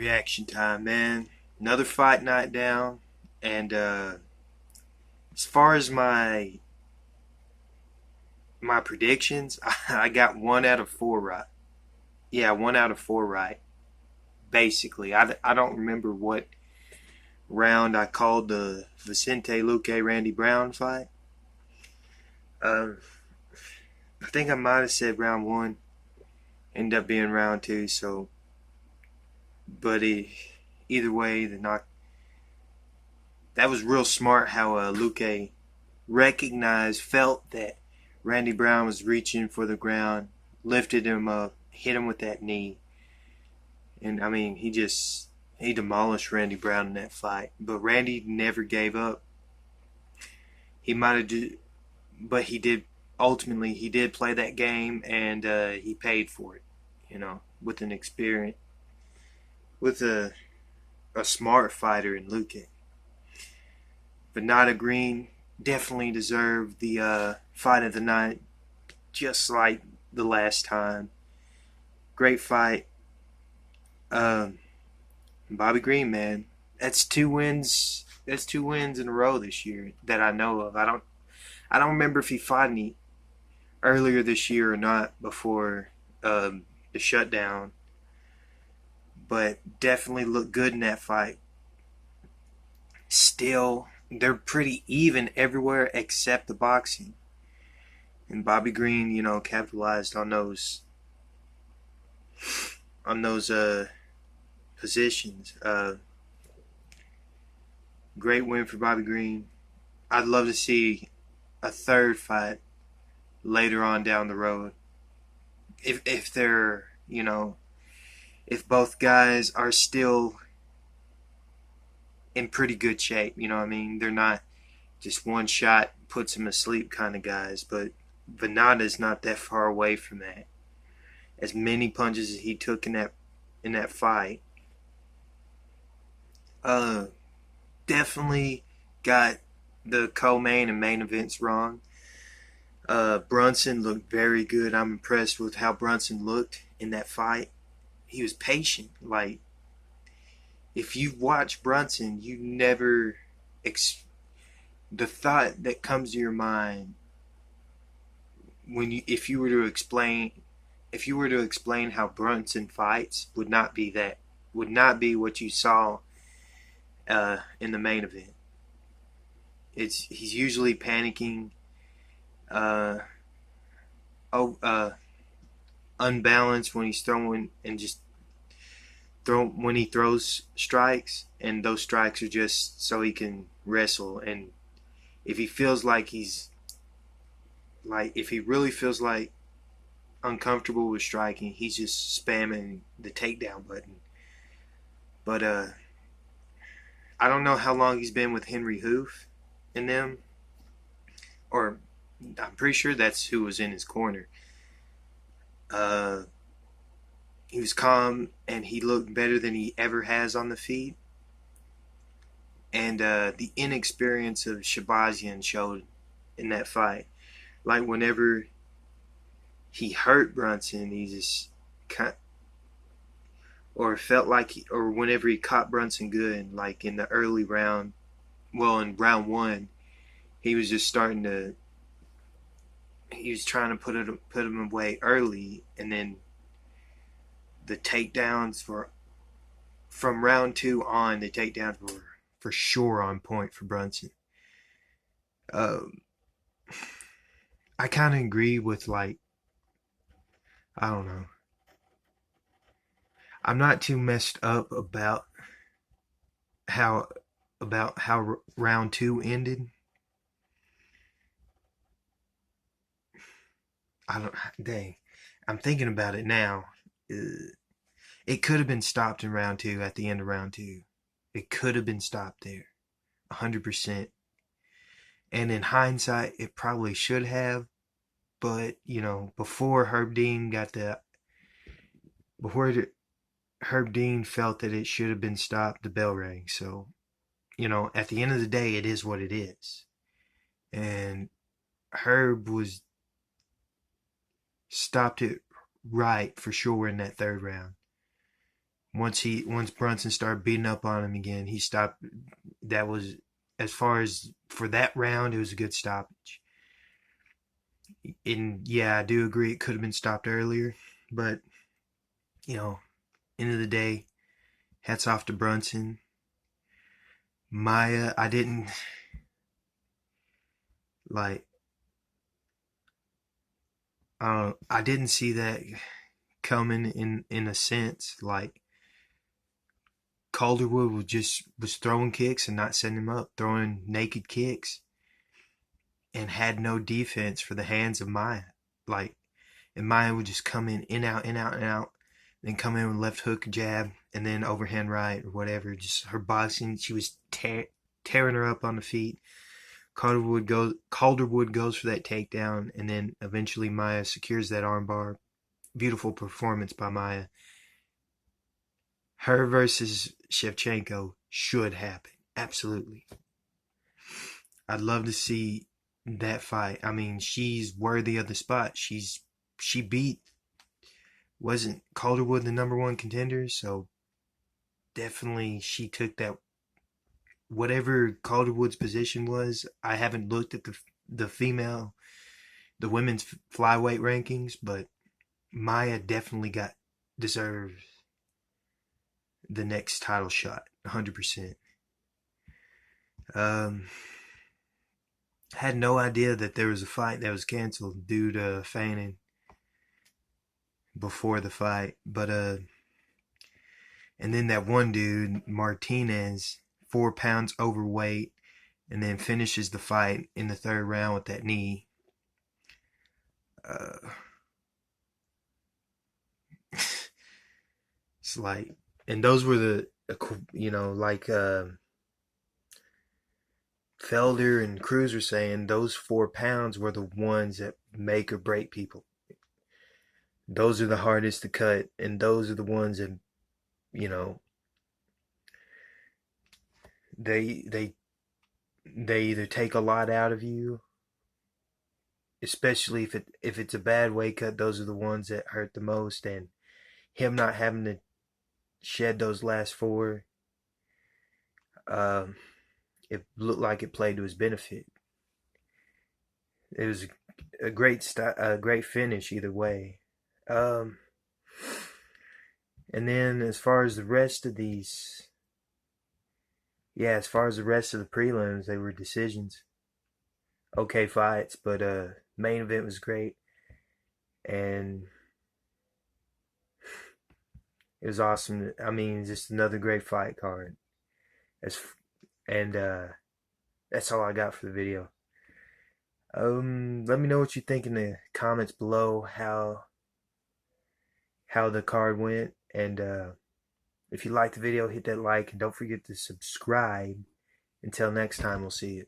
Reaction time, man. Another fight night down, and as far as my predictions, I got 1 out of 4 right. Yeah, 1 out of 4 right. Basically, I don't remember what round I called the Vicente Luque Randy Brown fight. Um, I think I might have said round one. Ended up being round two. So, but either way, the knock that was real smart how Luque felt that Randy Brown was reaching for the ground, lifted him up, hit him with that knee, and I mean he demolished Randy Brown in that fight. But Randy never gave up. He might have, but he did. Ultimately, he did play that game, and he paid for it. With an experience, with a smart fighter in Luque. But Nada Green definitely deserved the fight of the night, just like the last time. Great fight. Um, Bobby Green, man, that's 2 wins. That's 2 wins in a row this year that I know of. I don't remember if he fought any earlier this year or not before the shutdown, but definitely looked good in that fight. Still, they're pretty even everywhere except the boxing. And Bobby Green, capitalized on those positions. Great win for Bobby Green. I'd love to see a third fight later on down the road. If they're if both guys are still in pretty good shape, you know what I mean? They're not just one shot puts him asleep kind of guys, but Venada's not that far away from that. As many punches as he took in that fight, uh, definitely got the co-main and main events wrong. Brunson looked very good. I'm impressed with how Brunson looked in that fight. He was patient. Like, if you watch Brunson, you never the thought that comes to your mind when you if you were to explain how Brunson fights would not be what you saw in the main event. He's usually panicking, uh, oh, unbalanced when he's throwing and just throw when he throws strikes, and those strikes are just so he can wrestle. And if he feels like if he really feels like uncomfortable with striking, he's just spamming the takedown button. But I don't know how long he's been with Henry Hoof in them, or I'm pretty sure that's who was in his corner. Uh, he was calm and he looked better than he ever has on the feet. And the inexperience of Shahbazyan showed in that fight. Like whenever he hurt Brunson, he just or felt like or whenever he caught Brunson good, like in the early round, well, in round one, he was just starting to he was trying to put him away early, and then the takedowns for from round two on, the takedowns were for sure on point for Brunson. Um, I kind of agree with, like, I don't know. I'm not too messed up how how round two ended. I don't. Dang, I'm thinking about it now. It could have been stopped in round two at the end of round two. It could have been stopped there, 100%. And in hindsight, it probably should have. But before before Herb Dean felt that it should have been stopped, the bell rang. So at the end of the day, it is what it is. And Herb was stopped it right for sure in that third round. Once Brunson started beating up on him again, he stopped. That was, as far as for that round, it was a good stoppage. And yeah, I do agree it could have been stopped earlier, but you know, end of the day, hats off to Brunson. Maya, I didn't like. I didn't see that coming in a sense. Like Calderwood was throwing kicks and not setting him up, throwing naked kicks, and had no defense for the hands of Maya. Like, and Maya would just come in out, in out, and out, then come in with left hook, jab, and then overhand right or whatever. Just her boxing, she was tearing her up on the feet. Calderwood goes for that takedown, and then eventually Maya secures that armbar. Beautiful performance by Maya. Her versus Shevchenko should happen. Absolutely. I'd love to see that fight. I mean, she's worthy of the spot. She beat, wasn't Calderwood the number one contender, so definitely she took that, whatever Calderwood's position was. I haven't looked at the women's flyweight rankings, but Maya definitely deserves the next title shot, 100%. Had no idea that there was a fight that was canceled due to fanning before the fight, but and then that one dude Martinez, 4 pounds overweight, and then finishes the fight in the third round with that knee. Uh, it's like, and those were the, like Felder and Cruz were saying, those 4 pounds were the ones that make or break people. Those are the hardest to cut, and those are the ones that, you know, they either take a lot out of you, especially if it's a bad weight cut. Those are the ones that hurt the most, and him not having to shed those last four, um, it looked like it played to his benefit. It was a great finish either way. Um, and then as far as the rest of these, yeah, as far as the rest of the prelims, they were decisions. Okay fights, but main event was great, and it was awesome. I mean, just another great fight card. As and That's all I got for the video. Let me know what you think in the comments below, how the card went, and if you liked the video, hit that like, and don't forget to subscribe. Until next time, we'll see you.